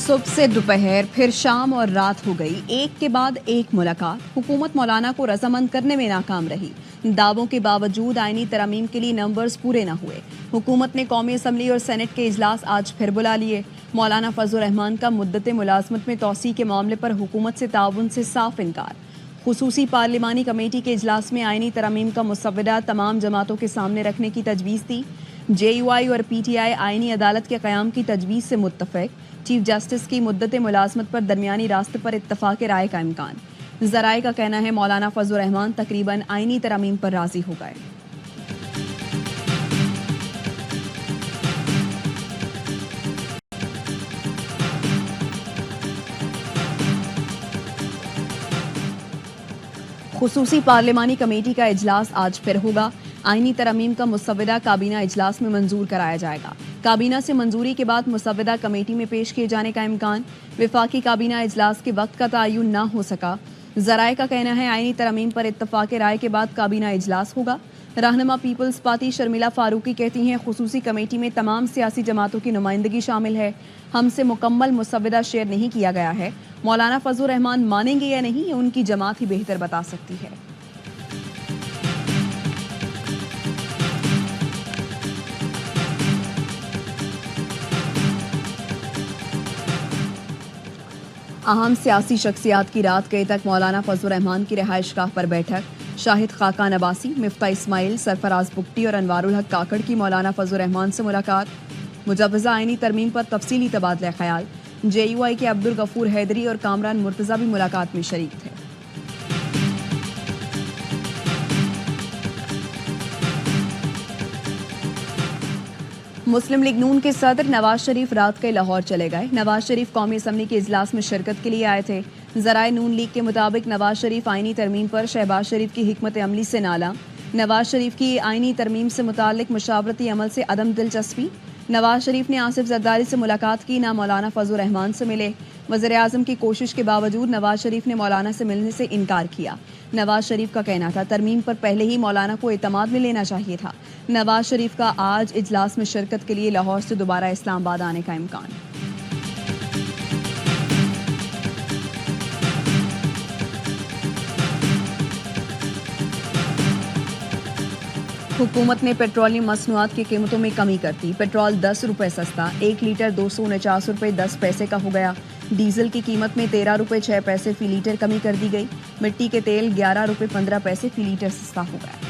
صبح سے دوپہر پھر شام اور رات ہو گئی، ایک کے بعد ایک ملاقات۔ حکومت مولانا کو رضامند کرنے میں ناکام رہی۔ دعووں کے باوجود آئینی ترامیم کے لیے نمبرز پورے نہ ہوئے۔ حکومت نے قومی اسمبلی اور سینٹ کے اجلاس آج پھر بلا لیے۔ مولانا فضل الرحمان کا مدت ملازمت میں توسیع کے معاملے پر حکومت سے تعاون سے صاف انکار۔ خصوصی پارلیمانی کمیٹی کے اجلاس میں آئینی ترامیم کا مسودہ تمام جماعتوں کے سامنے رکھنے کی تجویز تھی۔ جے یو آئی اور پی ٹی آئی آئینی عدالت کے قیام کی تجویز سے متفق۔ چیف جسٹس کی مدت ملازمت پر درمیانی راستے پر اتفاق رائے کا امکان۔ ذرائع کا کہنا ہے مولانا فضل الرحمان تقریباً آئینی ترامیم پر راضی ہو گئے۔ خصوصی پارلیمانی کمیٹی کا اجلاس آج پھر ہوگا۔ آئینی ترامیم کا مسودہ کابینہ اجلاس میں منظور کرایا جائے گا۔ کابینہ سے منظوری کے بعد مسودہ کمیٹی میں پیش کیے جانے کا امکان۔ وفاقی کابینہ اجلاس کے وقت کا تعین نہ ہو سکا۔ ذرائع کا کہنا ہے آئینی ترامیم پر اتفاق رائے کے بعد کابینہ اجلاس ہوگا۔ رہنما پیپلز پارٹی شرمیلا فاروقی کہتی ہیں خصوصی کمیٹی میں تمام سیاسی جماعتوں کی نمائندگی شامل ہے۔ ہم سے مکمل مسودہ شیئر نہیں کیا گیا ہے۔ مولانا فضل الرحمان مانیں گے یا نہیں یہ ان کی جماعت ہی بہتر بتا سکتی ہے۔ اہم سیاسی شخصیات کی رات گئے تک مولانا فضل الرحمان کی رہائش گاہ پر بیٹھک۔ شاہد خاقان عباسی، مفتاح اسماعیل، سرفراز بگٹی اور انوار الحق کاکڑ کی مولانا فضل الرحمان سے ملاقات۔ مجوزہ آئینی ترمیم پر تفصیلی تبادلہ خیال۔ جے یو آئی کے عبدالغفور حیدری اور کامران مرتضیٰ بھی ملاقات میں شریک تھے۔ مسلم لیگ نون کے صدر نواز شریف رات کے لاہور چلے گئے۔ نواز شریف قومی اسمبلی کے اجلاس میں شرکت کے لیے آئے تھے۔ ذرائع نون لیگ کے مطابق نواز شریف آئینی ترمیم پر شہباز شریف کی حکمت عملی سے نالاں۔ نواز شریف کی آئینی ترمیم سے متعلق مشاورتی عمل سے عدم دلچسپی۔ نواز شریف نے آصف زرداری سے ملاقات کی، نہ مولانا فضل الرحمان سے ملے۔ وزیر اعظم کی کوشش کے باوجود نواز شریف نے مولانا سے ملنے سے انکار کیا۔ نواز شریف کا کہنا تھا ترمیم پر پہلے ہی مولانا کو اعتماد میں لینا چاہیے تھا۔ نواز شریف کا آج اجلاس میں شرکت کے لیے لاہور سے دوبارہ اسلام آباد آنے کا امکان۔ حکومت نے پیٹرولیم مصنوعات کی قیمتوں میں کمی کر دی۔ پیٹرول 10 روپے سستا، 1 لیٹر 249 روپے 10 پیسے کا ہو گیا۔ ڈیزل کی قیمت میں 13 روپے 6 پیسے فی لیٹر کمی کر دی گئی۔ مٹی کے تیل 11 روپے 15 پیسے فی لیٹر سستا ہو گیا۔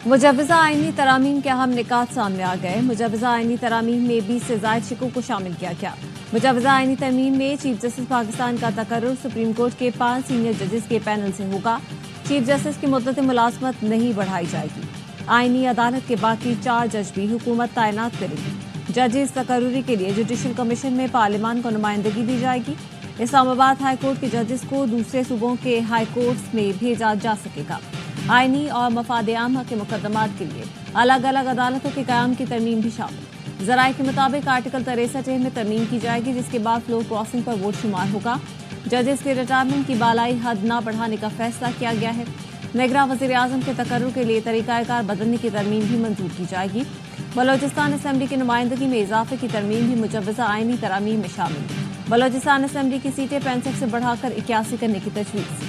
مجوزہ آئینی ترامیم کے اہم نکات سامنے آ گئے۔ مجوزہ آئینی ترامیم میں 20 سے زائد شقوں کو شامل کیا گیا۔ مجوزہ آئینی ترمیم میں چیف جسٹس پاکستان کا تقرر سپریم کورٹ کے 5 سینئر ججز کے پینل سے ہوگا۔ چیف جسٹس کی مدت ملازمت نہیں بڑھائی جائے گی۔ آئینی عدالت کے باقی 4 جج بھی حکومت تعینات کرے گی۔ ججز تقرری کے لیے جوڈیشل کمیشن میں پارلیمان کو نمائندگی دی جائے گی۔ اسلام آباد ہائی کورٹ کے ججز کو دوسرے صوبوں کے ہائی کورٹس میں بھیجا جا سکے گا۔ آئینی اور مفاد عامہ کے مقدمات کے لیے الگ الگ عدالتوں کے قیام کی ترمیم بھی شامل۔ ذرائع کے مطابق آرٹیکل 63 میں ترمیم کی جائے گی، جس کے بعد فلور کراسنگ پر ووٹ شمار ہوگا۔ ججز کے ریٹائرمنٹ کی بالائی حد نہ بڑھانے کا فیصلہ کیا گیا ہے۔ نگراں وزیر اعظم کے تقرر کے لیے طریقہ کار بدلنے کی ترمیم بھی منظور کی جائے گی۔ بلوچستان اسمبلی کی نمائندگی میں اضافے کی ترمیم بھی مجوزہ آئینی ترامیم میں شامل۔ بلوچستان اسمبلی کی سیٹیں 65 سے بڑھا کر 81 کرنے کی تجویز۔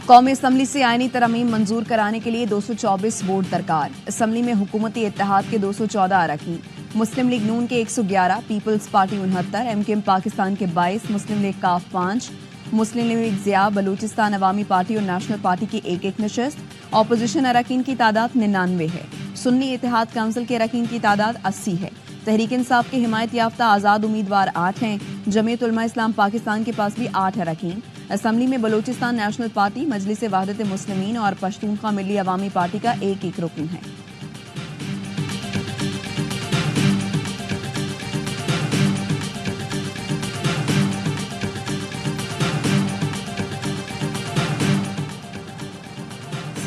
قومی اسمبلی سے آئینی ترامیم منظور کرانے کے لیے 224 ووٹ درکار۔ اسمبلی میں حکومتی اتحاد کے 214 اراکین، مسلم لیگ نون کے 111، People's Party 69، M Q M Pakistan کے 22، مسلم لیگ کاف 5، مسلم لیگ ضیاء، بلوچستان عوامی پارٹی اور نیشنل پارٹی کی ایک ایک نشست۔ اپوزیشن اراکین کی تعداد 99 ہے۔ سنی اتحاد کونسل کے اراکین کی تعداد 80 ہے۔ تحریک انصاف کے حمایت یافتہ آزاد امیدوار 8 ہیں۔ جمعیت علماء اسلام پاکستان کے پاس بھی 8 اراکین۔ اسمبلی میں بلوچستان نیشنل پارٹی، مجلس وحدت مسلمین اور پشتونخوا ملی عوامی پارٹی کا ایک ایک رکن ہے۔